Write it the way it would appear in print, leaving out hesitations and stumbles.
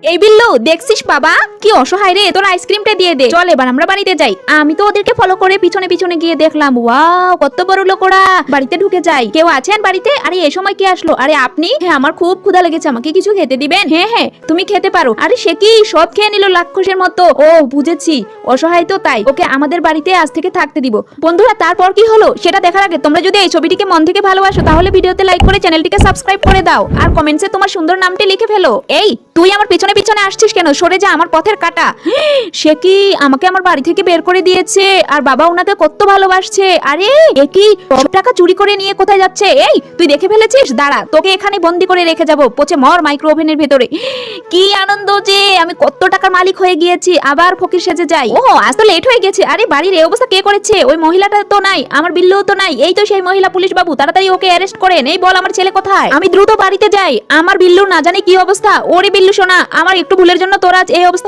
এই বিল্লু দেখছিস বাবা কি অসহায় রে, তোর আইসক্রিমটা দিয়ে দে। চল এবার আমরা বাড়িতে যাই। আমি তো ওদেরকে ফলো করে পিছনে পিছনে গিয়ে দেখলাম, ওয়াও কত বড় লোক ওরা। বাড়িতে ঢুকে যাই। কেউ আছেন বাড়িতে? আরে এই সময় কি আসলো? আরে আপনি? হ্যাঁ আমার খুব ক্ষুধা লেগেছে, আমাকে কিছু খেতে দিবেন? হ্যাঁ হ্যাঁ তুমি খেতে পারো। আরে সে কি সব খেয়ে নিল রাক্ষসের মতো। ও বুঝেছি, অসহায় তো তাই ওকে আমাদের বাড়িতে আজ থেকে থাকতে দিব। বন্ধুরা তারপর কি হলো সেটা দেখার আগে তোমরা যদি এই ছবিটিকে মন থেকে ভালোবাসো তাহলে ভিডিওতে লাইক করে চ্যানেলটিকে সাবস্ক্রাইব করে দাও আর কমেন্টসে তোমার সুন্দর নামটি লিখে ফেলো। এই তুই আমার পিছনে পিছনে আসছিস কেন? সরে যা, আমার পথের কাটা। সে কি আমাকে আমার বাড়ি থেকে বের করে দিয়েছে আর বাবা ওনাকে কত ভালোবাসছে। আরে এ কি সব টাকা চুরি করে নিয়ে কোথায় যাচ্ছে? এই তুই দেখে ফেলেছিস? দাঁড়া, তোকে এখানে বন্দি করে রেখে যাব, পচে মর মাইক্রো ওভেনের ভেতরে। কি আনন্দ যে আমি কত টাকার মালিক হয়ে গিয়েছি, আবার ফকির সেজে যাই। ও আজ তো লেট হয়ে গেছে। আরে বাড়ির এই অবস্থা কে করেছে? ওই মহিলাটা তো নাই, আমার বিল্লুও তো নাই। এই তো সেই মহিলা। পুলিশ বাবু তাড়াতাড়ি ওকে অ্যারেস্ট করেন। এই বল আমার ছেলে কোথায়? আমি দ্রুত বাড়িতে যাই। আমার বিল্লু না জানি কি অবস্থা। ওরে বিল্লু সোনা, আমার একটু ভুলের জন্য তোর আজ এই অবস্থা।